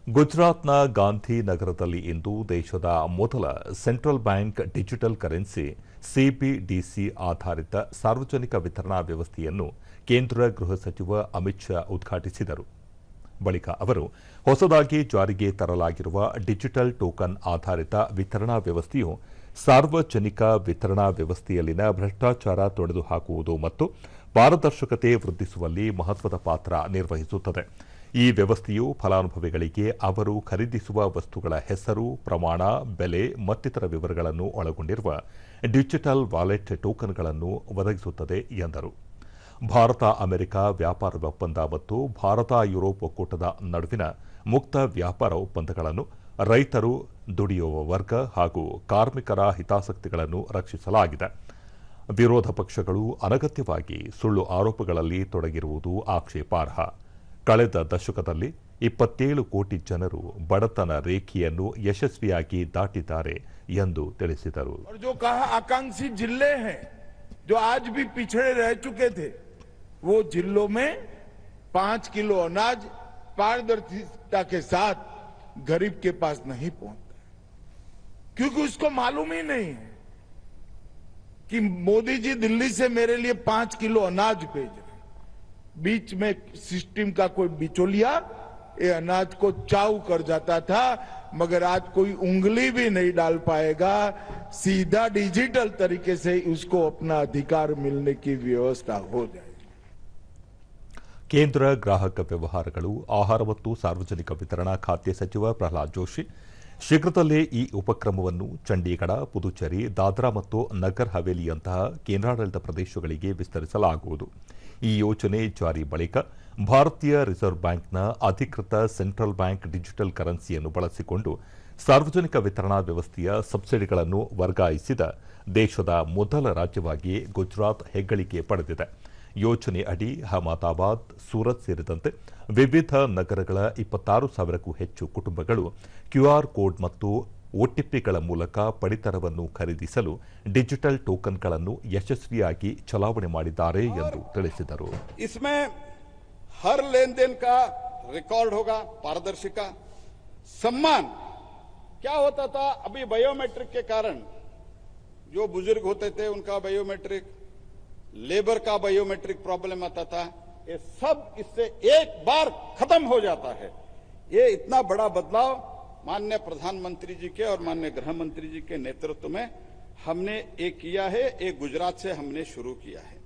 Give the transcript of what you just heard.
ಗುಜರಾತ್ನ ಗಾಂಧಿನಗರದಲ್ಲಿ ಇಂದು ದೇಶದ ಮೊದಲ ಸೆಂಟ್ರಲ್ ಬ್ಯಾಂಕ್ ಡಿಜಿಟಲ್ ಕರೆನ್ಸಿ ಸಿಬಿಡಿಸಿ ಆಧಾರಿತ ಸಾರ್ವಜನಿಕ ವಿತರಣಾ ವ್ಯವಸ್ಥೆಯನ್ನು ಕೇಂದ್ರ ಗೃಹ ಸಚಿವ ಅಮಿತ್ ಶಾ ಉದ್ಘಾಟಿಸಿದರು. ಬಳಿಕ ಅವರು ಹೊಸದಾಗಿ ಜಾರಿಗೆ ತರಲಾಗಿರುವ ಡಿಜಿಟಲ್ ಟೋಕನ್ ಆಧಾರಿತ ವಿತರಣಾ ವ್ಯವಸ್ಥೆಯು ಸಾರ್ವಜನಿಕ ವಿತರಣಾ ವ್ಯವಸ್ಥೆಯಲ್ಲಿನ ಭ್ರಷ್ಟಾಚಾರ ತೊಡೆದುಹಾಕುವುದು ಮತ್ತು ಪಾರದರ್ಶಕತೆ ವೃದ್ಧಿಸುವಲ್ಲಿ ಮಹತ್ವದ ಪಾತ್ರ ನಿರ್ವಹಿಸುತ್ತದೆ. ಈ ವ್ಯವಸ್ಥೆಯು ಫಲಾನುಭವಿಗಳಿಗೆ ಅವರು ಖರೀದಿಸುವ ವಸ್ತುಗಳ ಹೆಸರು, ಪ್ರಮಾಣ, ಬೆಲೆ ಮತ್ತಿತರ ವಿವರಗಳನ್ನು ಒಳಗೊಂಡಿರುವ ಡಿಜಿಟಲ್ ವಾಲೆಟ್ ಟೋಕನ್ಗಳನ್ನು ಒದಗಿಸುತ್ತದೆ ಎಂದರು. ಭಾರತ ಅಮೆರಿಕ ವ್ಯಾಪಾರ ಒಪ್ಪಂದ ಮತ್ತು ಭಾರತ ಯುರೋಪ್ ಒಕ್ಕೂಟದ ನಡುವಿನ ಮುಕ್ತ ವ್ಯಾಪಾರ ಒಪ್ಪಂದಗಳನ್ನು ರೈತರು, ದುಡಿಯುವ ವರ್ಗ ಹಾಗೂ ಕಾರ್ಮಿಕರ ಹಿತಾಸಕ್ತಿಗಳನ್ನು ರಕ್ಷಿಸಲಾಗಿದೆ. ವಿರೋಧ ಪಕ್ಷಗಳು ಅನಗತ್ಯವಾಗಿ ಸುಳ್ಳು ಆರೋಪಗಳಲ್ಲಿ ತೊಡಗಿರುವುದು ಆಕ್ಷೇಪಾರ್ಹ. ಕಳೆದ ದಶಕದಲ್ಲಿ 27 ಕೋಟಿ ಜನರು ಬಡತನ ರೇಖೆಯನ್ನು ಯಶಸ್ವಿಯಾಗಿ ದಾಟಿದ್ದಾರೆ ಎಂದು ತಿಳಿಸಿದರು. जो कहा आकांक्षी जिले हैं जो आज भी पिछड़े रह चुके थे, वो जिलों में 5 किलो अनाज पारदर्शिता के साथ गरीब के पास नहीं पहुंचता, क्योंकि उसको मालूम ही नहीं है कि मोदी जी दिल्ली से मेरे लिए 5 किलो अनाज भेज रहे। बीच में सिस्टम का कोई बिचौलिया ये अनाज को चाऊ कर जाता था, मगर आज कोई उंगली भी नहीं डाल पाएगा। सीधा डिजिटल तरीके से उसको अपना अधिकार मिलने की व्यवस्था हो जाए. ಕೇಂದ್ರ ಗ್ರಾಹಕ ವ್ಯವಹಾರಗಳು, ಆಹಾರ ಮತ್ತು ಸಾರ್ವಜನಿಕ ವಿತರಣಾ ಖಾತೆ ಸಚಿವ ಪ್ರಹ್ಲಾದ್ ಜೋಶಿ ಶೀಘ್ರದಲ್ಲೇ ಈ ಉಪಕ್ರಮವನ್ನು ಚಂಡೀಗಢ, ಪುದುಚೇರಿ, ದಾದ್ರಾ ಮತ್ತು ನಗರ್ ಹವೇಲಿಯಂತಹ ಕೇಂದ್ರಾಡಳಿತ ಪ್ರದೇಶಗಳಿಗೆ ವಿಸ್ತರಿಸಲಾಗುವುದು. ಈ ಯೋಜನೆ ಜಾರಿ ಬಳಿಕ ಭಾರತೀಯ ರಿಸರ್ವ್ ಬ್ಯಾಂಕ್ನ ಅಧಿಕೃತ ಸೆಂಟ್ರಲ್ ಬ್ಯಾಂಕ್ ಡಿಜಿಟಲ್ ಕರೆನ್ಸಿಯನ್ನು ಬಳಸಿಕೊಂಡು ಸಾರ್ವಜನಿಕ ವಿತರಣಾ ವ್ಯವಸ್ಥೆಯ ಸಬ್ಸಿಡಿಗಳನ್ನು ವರ್ಗಾಯಿಸಿದ ದೇಶದ ಮೊದಲ ರಾಜ್ಯವಾಗಿ ಗುಜರಾತ್ ಹೆಗ್ಗಳಿಕೆ ಪಡೆದಿದೆ. ಯೋಜನೆ ಅಡಿ ಅಹಮದಾಬಾದ್, ಸೂರತ್ ಸೇರಿದಂತೆ ವಿವಿಧ ನಗರಗಳ 26,000ಕ್ಕೂ ಹೆಚ್ಚು ಕುಟುಂಬಗಳು ಕ್ಯೂಆರ್ ಕೋಡ್ ಮತ್ತು ಒಟಿಪಿಗಳ ಮೂಲಕ ಪಡಿತರವನ್ನು ಖರೀದಿಸಲು ಡಿಜಿಟಲ್ ಟೋಕನ್ಗಳನ್ನು ಯಶಸ್ವಿಯಾಗಿ ಚಲಾವಣೆ ಮಾಡಿದ್ದಾರೆ ಎಂದು ತಿಳಿಸಿದರು. इसमें हर लेन देन का रिकॉर्ड होगा, पारदर्शिता, सम्मान। क्या होता था अभी बायोमेट्रिक के कारण जो बुजुर्ग होते थे उनका बायोमेट्रिक, लेबर का बायोमेट्रिक प्रॉब्लम आता था, ये सब इससे एक बार खत्म हो जाता है। ये इतना बड़ा बदलाव माननीय प्रधानमंत्री जी के और माननीय गृह मंत्री जी के नेतृत्व में हमने ये किया है, ये गुजरात से हमने शुरू किया है।